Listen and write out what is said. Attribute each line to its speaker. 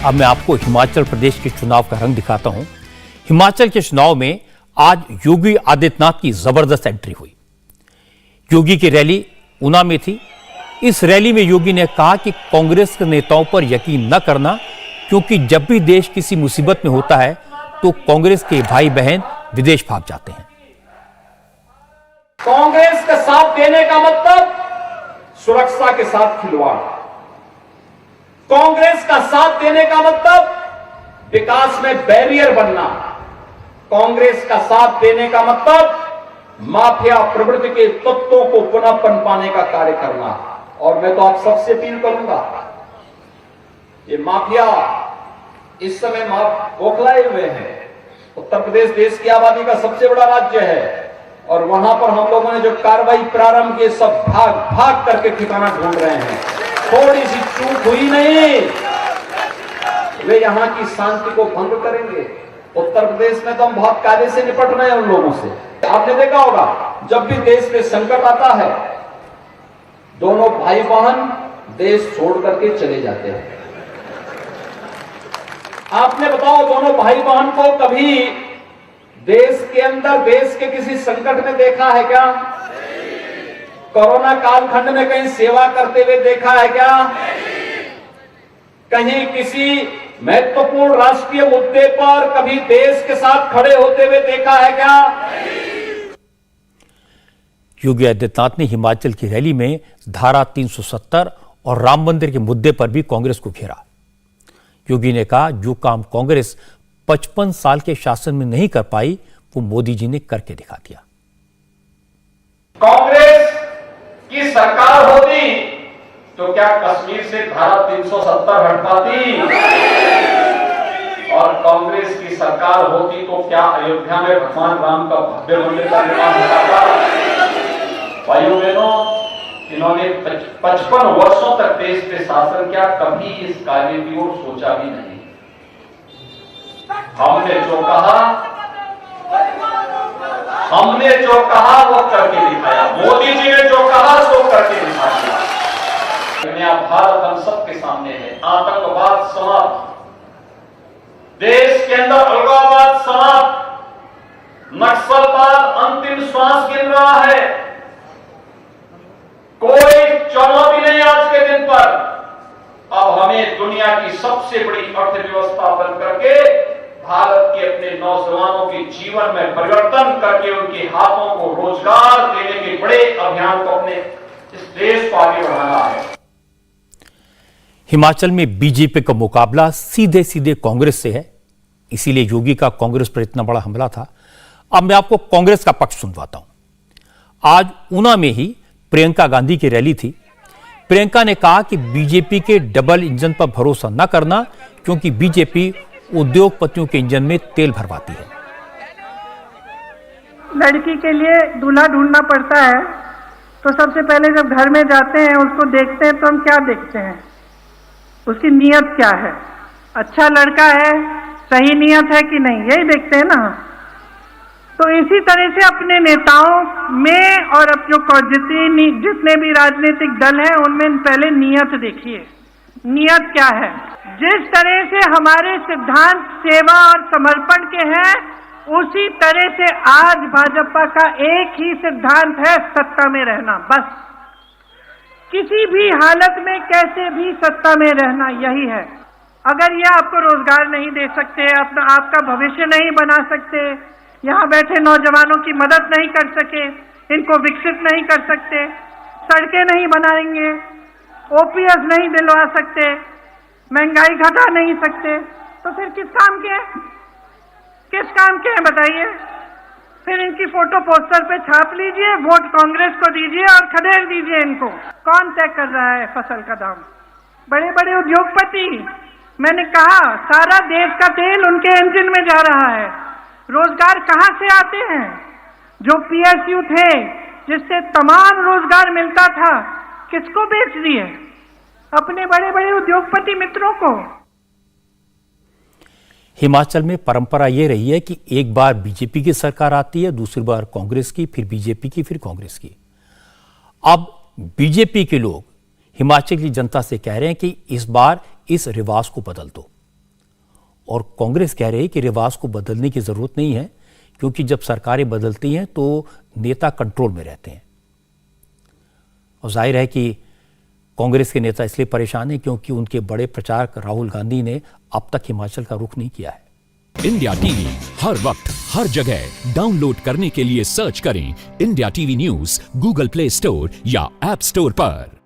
Speaker 1: अब मैं आपको हिमाचल प्रदेश के चुनाव का रंग दिखाता हूं। हिमाचल के चुनाव में आज योगी आदित्यनाथ की जबरदस्त एंट्री हुई। योगी की रैली ऊना में थी। इस रैली में योगी ने कहा कि कांग्रेस के नेताओं पर यकीन न करना, क्योंकि जब भी देश किसी मुसीबत में होता है तो कांग्रेस के भाई बहन विदेश भाग जाते हैं।
Speaker 2: कांग्रेस का साथ देने का मतलब सुरक्षा के साथ खिलवाड़। कांग्रेस का साथ देने का मतलब विकास में बैरियर बनना। कांग्रेस का साथ देने का मतलब माफिया प्रवृत्ति के तत्वों को पुनः पनपाने का कार्य करना। और मैं तो आप सबसे अपील करूंगा, ये माफिया इस समय बौखलाए हुए हैं। उत्तर प्रदेश देश की आबादी का सबसे बड़ा राज्य है और वहां पर हम लोगों ने जो कार्रवाई प्रारंभ की, सब भाग भाग करके ठिकाना ढूंढ रहे हैं। थोड़ी सी चूक हुई नहीं, वे यहां की शांति को भंग करेंगे। उत्तर प्रदेश में तो हम बहुत कायदे से निपट रहे हैं उन लोगों से। आपने देखा होगा, जब भी देश में संकट आता है, दोनों भाई बहन देश छोड़ करके चले जाते हैं। आपने बताओ, दोनों भाई बहन को कभी देश के अंदर, देश के किसी संकट में देखा है क्या? कोरोना कालखंड में कहीं सेवा करते हुए देखा है क्या? कहीं किसी महत्वपूर्ण राष्ट्रीय मुद्दे पर कभी देश के साथ खड़े होते हुए देखा है क्या?
Speaker 1: योगी आदित्यनाथ ने हिमाचल की रैली में धारा 370 और राम मंदिर के मुद्दे पर भी कांग्रेस को घेरा। योगी ने कहा, जो काम कांग्रेस 55 साल के शासन में नहीं कर पाई, वो मोदी जी ने करके दिखा दिया।
Speaker 2: कांग्रेस की सरकार होती तो क्या कश्मीर से धारा 370 हट पाती? और कांग्रेस की सरकार होती तो क्या अयोध्या में भगवान राम का भव्य मंदिर का निर्माण हो पाता? भाइयों बहनों, इन्होंने 55 वर्षों तक देश पे शासन किया, कभी इस कार्य की ओर सोचा भी नहीं। हमने जो कहा वो करके दिखाया। मोदी जी ने जो कहा सो करके दिखा दिया। नया भारत हम सबके सामने है। आतंकवाद समाप्त, देश के अंदर अलगाववाद समाप्त, नक्सलवाद अंतिम श्वास गिन रहा है। कोई चुनौती नहीं आज के दिन पर। अब हमें दुनिया की सबसे बड़ी अर्थव्यवस्था बन करके भारत के अपने नौजवानों के जीवन में परिवर्तन करके उनके हाथों को रोजगार देने के बड़े अभियान को अपने इस देश को आगे बढ़ाना है।
Speaker 1: हिमाचल में बीजेपी का मुकाबला सीधे सीधे कांग्रेस से है, इसीलिए योगी का कांग्रेस पर इतना बड़ा हमला था। अब मैं आपको कांग्रेस का पक्ष सुनवाता हूं। आज ऊना में ही प्रियंका गांधी की रैली थी। प्रियंका ने कहा कि बीजेपी के डबल इंजन पर भरोसा न करना, क्योंकि बीजेपी उद्योगपतियों के इंजन में तेल भरवाती है।
Speaker 3: लड़की के लिए दूल्हा ढूंढना पड़ता है, तो सबसे पहले जब घर में जाते हैं, उसको देखते हैं, तो हम क्या देखते हैं? उसकी नीयत क्या है? अच्छा लड़का है, सही नीयत है कि नहीं, यही देखते हैं ना। तो इसी तरह से अपने नेताओं में और जितने भी राजनीतिक दल हैं, उनमें पहले नीयत देखिए। नीयत क्या है? जिस तरह से हमारे सिद्धांत सेवा और समर्पण के हैं, उसी तरह से आज भाजपा का एक ही सिद्धांत है, सत्ता में रहना। बस किसी भी हालत में कैसे भी सत्ता में रहना, यही है। अगर ये आपको रोजगार नहीं दे सकते, अपना आपका भविष्य नहीं बना सकते, यहाँ बैठे नौजवानों की मदद नहीं कर सके, इनको विकसित नहीं कर सकते, सड़कें नहीं बनाएंगे, ओपीएस नहीं दिलवा सकते, महंगाई घटा नहीं सकते, तो फिर किस काम के हैं? किस काम के हैं बताइए? फिर इनकी फोटो पोस्टर पे छाप लीजिए, वोट कांग्रेस को दीजिए और खदेड़ दीजिए इनको। कौन तय कर रहा है फसल का दाम? बड़े बड़े उद्योगपति। मैंने कहा, सारा देश का तेल उनके इंजन में जा रहा है। रोजगार कहां से आते हैं? जो पीएसयू थे, जिससे तमाम रोजगार मिलता था, किसको बेच दिए? अपने बड़े बड़े उद्योगपति मित्रों को।
Speaker 1: हिमाचल में परंपरा यह रही है कि एक बार बीजेपी की सरकार आती है, दूसरी बार कांग्रेस की, फिर बीजेपी की, फिर कांग्रेस की। अब बीजेपी के लोग हिमाचल की जनता से कह रहे हैं कि इस बार इस रिवाज को बदल दो। और कांग्रेस कह रही है कि रिवाज को बदलने की जरूरत नहीं है, क्योंकि जब सरकारें बदलती हैं तो नेता कंट्रोल में रहते हैं। और जाहिर है कि कांग्रेस के नेता इसलिए परेशान हैं क्योंकि उनके बड़े प्रचारक राहुल गांधी ने अब तक हिमाचल का रुख नहीं किया है।
Speaker 4: इंडिया टीवी हर वक्त हर जगह डाउनलोड करने के लिए सर्च करें India TV news Google play store या ऐप स्टोर पर।